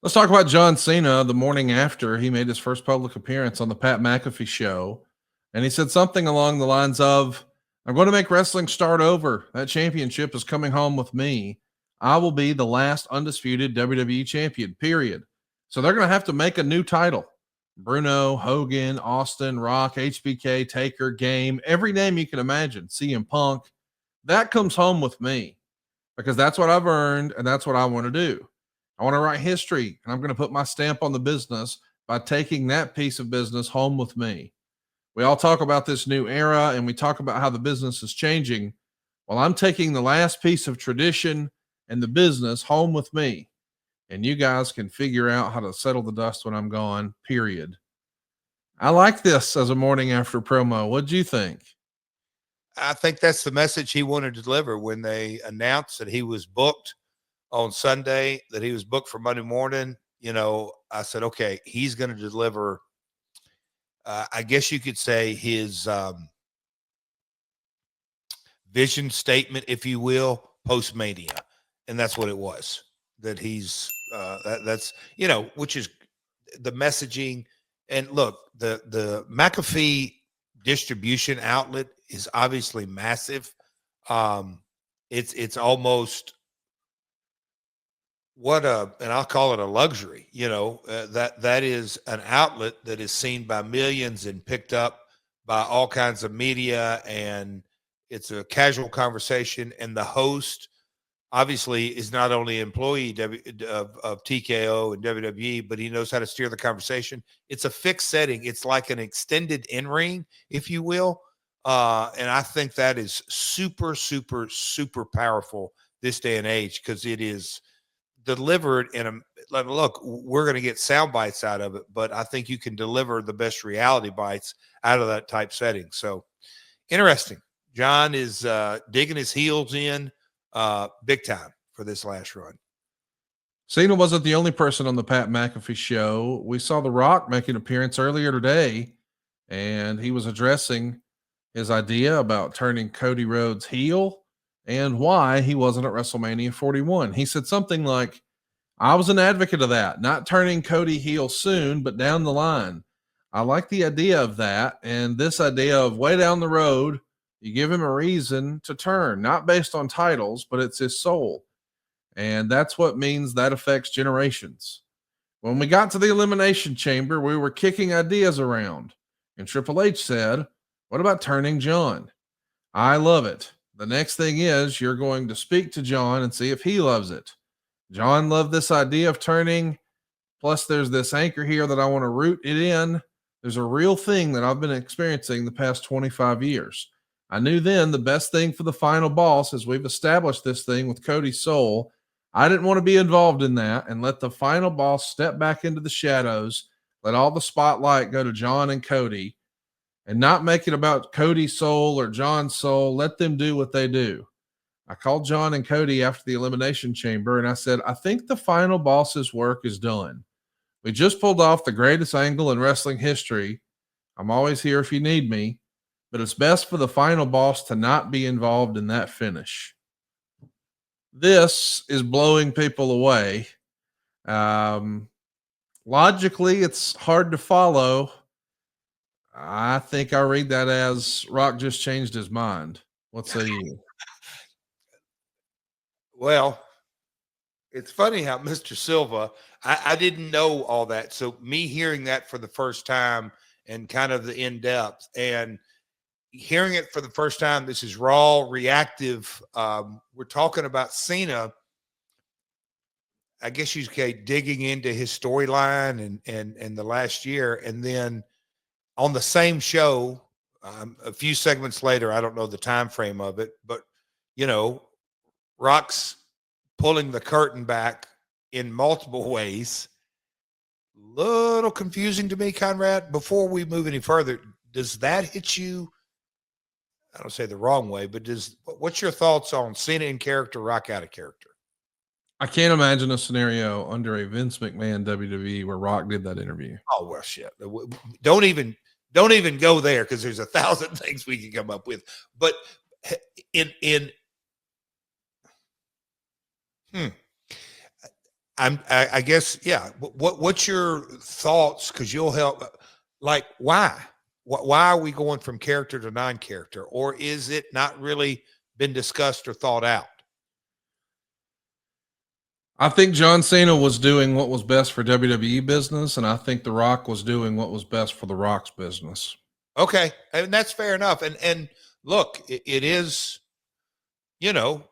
Let's talk about John Cena the morning after he made his first public appearance on the Pat McAfee show. And he said something along the lines of, I'm going to make wrestling start over. That championship is coming home with me. I will be the last undisputed WWE champion, period. So they're going to have to make a new title. Bruno, Hogan, Austin, Rock, HBK, Taker, Game, every name you can imagine, CM Punk. That comes home with me because that's what I've earned and that's what I want to do. I want to write history, and I'm going to put my stamp on the business by taking that piece of business home with me. We all talk about this new era, and we talk about how the business is changing. Well, I'm taking the last piece of tradition and the business home with me, and you guys can figure out how to settle the dust when I'm gone, period. I like this as a morning after promo. What do you think? I think that's the message he wanted to deliver when they announced that he was booked on Sunday, that he was booked for Monday morning. I said, okay, he's going to deliver, I guess you could say, his vision statement, if you will, post-Mania. And that's what it was, that he's that's, which is the messaging. And look, the McAfee distribution outlet is obviously massive. It's almost and I'll call it a luxury, that is an outlet that is seen by millions and picked up by all kinds of media, and it's a casual conversation. And the host obviously is not only an employee of TKO and WWE, but he knows how to steer the conversation. It's a fixed setting. It's like an extended in-ring, if you will. And I think that is super, super, super powerful this day and age, because it is delivered in a look. We're going to get sound bites out of it, but I think you can deliver the best reality bites out of that type setting. So interesting. John is digging his heels in big time for this last run. Cena wasn't the only person on the Pat McAfee show. We saw The Rock make an appearance earlier today, and he was addressing his idea about turning Cody Rhodes heel and why he wasn't at WrestleMania 41. He said something like, I was an advocate of that, not turning Cody heel soon, but down the line. I like the idea of that, and this idea of way down the road, you give him a reason to turn, not based on titles, but it's his soul. And that's what means that affects generations. When we got to the Elimination Chamber, we were kicking ideas around, and Triple H said, what about turning John? I love it. The next thing is you're going to speak to John and see if he loves it. John loved this idea of turning. Plus, there's this anchor here that I want to root it in. There's a real thing that I've been experiencing the past 25 years. I knew then the best thing for the final boss is we've established this thing with Cody's soul. I didn't want to be involved in that and let the final boss step back into the shadows, let all the spotlight go to John and Cody, and not make it about Cody's soul or John's soul. Let them do what they do. I called John and Cody after the Elimination Chamber, and I said, I think the final boss's work is done. We just pulled off the greatest angle in wrestling history. I'm always here if you need me, but it's best for the final boss to not be involved in that finish. This is blowing people away. Logically, it's hard to follow. I think I read that as Rock just changed his mind. What say you? Well, it's funny how Mr. Silva, I didn't know all that. So me hearing that for the first time and kind of the in-depth and hearing it for the first time, this is raw, reactive. We're talking about Cena, I guess you could digging into his storyline and the last year. And then on the same show, a few segments later, I don't know the time frame of it, but, Rock's pulling the curtain back in multiple ways. Little confusing to me, Conrad. Before we move any further, does that hit you? I don't say the wrong way, but what's your thoughts on Cena in character, Rock out of character? I can't imagine a scenario under a Vince McMahon WWE where Rock did that interview. Oh, well, shit. Don't even go there, because there's 1,000 things we can come up with. But I guess, yeah. What's your thoughts? Because you'll help. Like, why? Why are we going from character to non-character, or is it not really been discussed or thought out? I think John Cena was doing what was best for WWE business, and I think The Rock was doing what was best for The Rock's business. Okay, and that's fair enough. And look, it is, the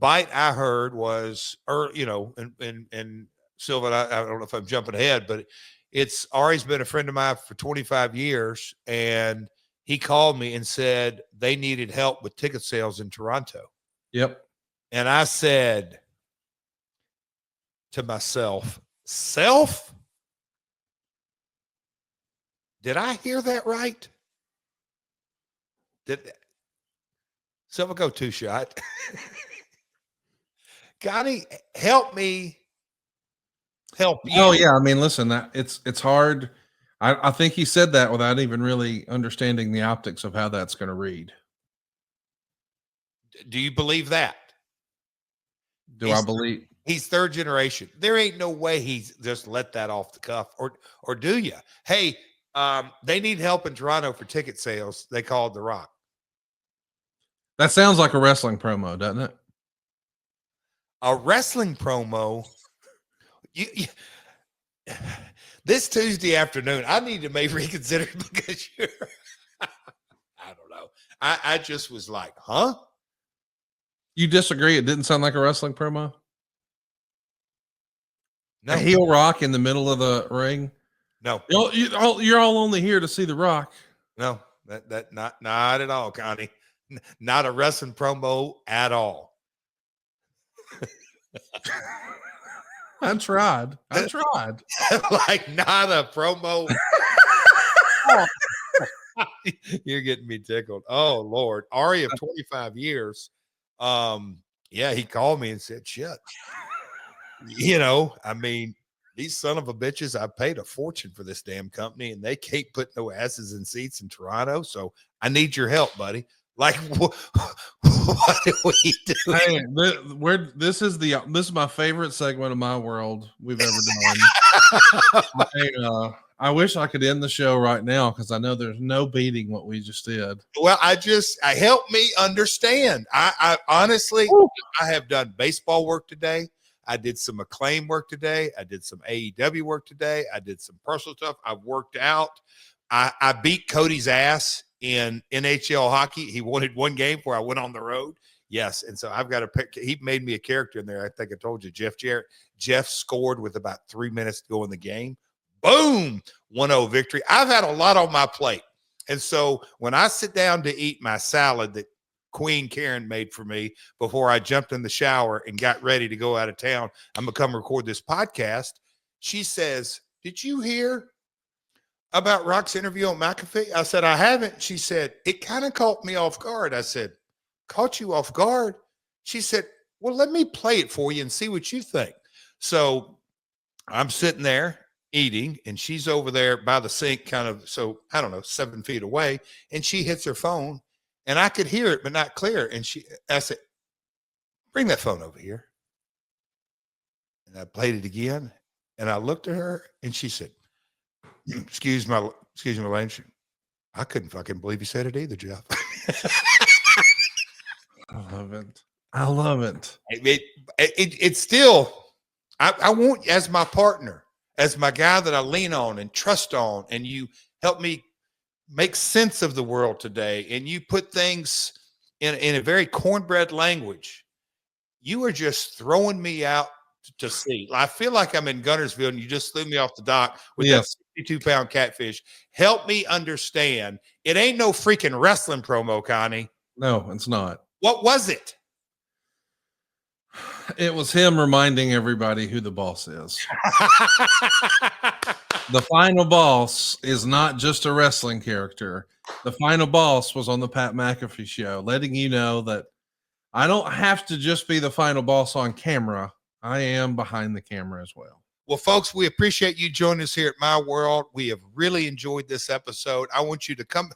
bite I heard was, or and Silva. I don't know if I'm jumping ahead, but it's Ari's been a friend of mine for 25 years, and he called me and said they needed help with ticket sales in Toronto. Yep. And I said to myself, self, did I hear that right? Did Silva go two shot? Connie, help me help you. Oh yeah, I mean, listen, that it's hard. I think he said that without even really understanding the optics of how that's going to read. Do you believe that? Do I believe? He's third generation. There ain't no way he's just let that off the cuff, or do you? Hey, they need help in Toronto for ticket sales. They called The Rock. That sounds like a wrestling promo, doesn't it? A wrestling promo. This Tuesday afternoon, I need to maybe reconsider because you're. I don't know. I just was like, huh? You disagree? It didn't sound like a wrestling promo. No. A heel Rock in the middle of the ring. No. You're all only here to see The Rock. No, that not at all, Connie. Not a wrestling promo at all. I tried. Like, not a promo. You're getting me tickled. Oh Lord. Ari of 25 years. Yeah, he called me and said, shit. I mean, these son of a bitches, I paid a fortune for this damn company, and they can't put no asses in seats in Toronto. So I need your help, buddy. Like, what do we do? Hey, this is my favorite segment of my world we've ever done. I wish I could end the show right now because I know there's no beating what we just did. Well, I help me understand. I honestly, I have done baseball work today. I did some Acclaim work today. I did some AEW work today. I did some personal stuff. I've worked out. I beat Cody's ass in NHL hockey. He wanted one game where I went on the road. Yes. And so I've got to pick. He made me a character in there. I think I told you, Jarrett. Jeff scored with about 3 minutes to go in the game. Boom. 1-0 victory. I've had a lot on my plate. And so when I sit down to eat my salad that Queen Karen made for me before I jumped in the shower and got ready to go out of town, I'm going to come record this podcast. She says, did you hear about Rock's interview on McAfee? I said, I haven't. She said, it kind of caught me off guard. I said, caught you off guard? She said, well, let me play it for you and see what you think. So I'm sitting there eating, and she's over there by the sink, kind of, so I don't know, 7 feet away, and she hits her phone, and I could hear it, but not clear. And I said, bring that phone over here. And I played it again, and I looked at her, and she said, excuse my language. I couldn't fucking believe you said it either, Jeff. I love it. It's still, I want, as my partner, as my guy that I lean on and trust on, and you help me make sense of the world today, and you put things in a very cornbread language. You are just throwing me out to sea. I feel like I'm in Guntersville, and you just threw me off the dock with that 62-pound catfish. Help me understand. It ain't no freaking wrestling promo, Connie. No, it's not. What was it? It was him reminding everybody who the boss is. The final boss is not just a wrestling character. The final boss was on the Pat McAfee show, letting you know that I don't have to just be the final boss on camera. I am behind the camera as well. Well, folks, we appreciate you joining us here at My World. We have really enjoyed this episode. I want you to come.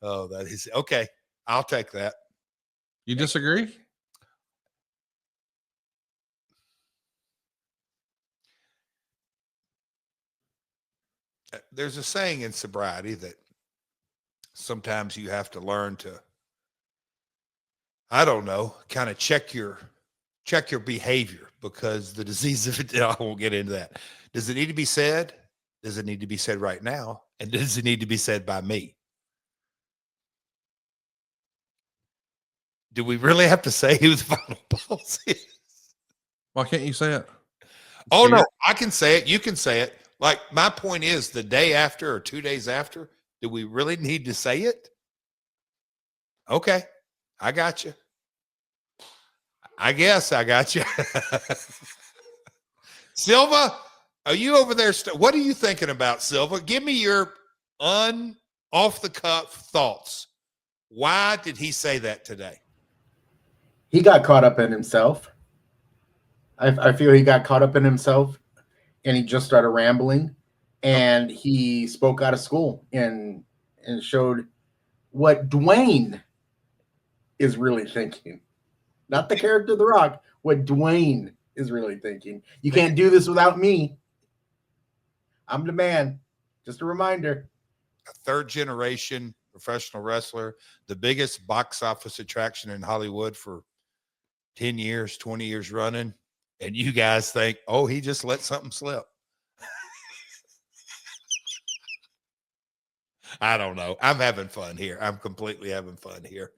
Oh, that is okay. I'll take that. You disagree? there's a saying in sobriety that sometimes you have to learn to, I don't know, kind of check your behavior, because the disease of it, I won't get into that. Does it need to be said? Does it need to be said right now? And does it need to be said by me? Do we really have to say who the final boss is? Why can't you say it? Oh, no, Scared? I can say it. You can say it. Like, my point is, the day after or 2 days after, do we really need to say it? Okay, I got you. I guess I got you. Silva, are you over there? What are you thinking about, Silva? Give me your off the cuff thoughts. Why did he say that today? He got caught up in himself. I feel he got caught up in himself, and he just started rambling, and he spoke out of school and showed what Dwayne is really thinking. Not the character of The Rock, what Dwayne is really thinking. You can't do this without me. I'm the man. Just a reminder. A third generation professional wrestler, the biggest box office attraction in Hollywood for 10 years, 20 years running. And you guys think, oh, he just let something slip. I don't know. I'm having fun here. I'm completely having fun here.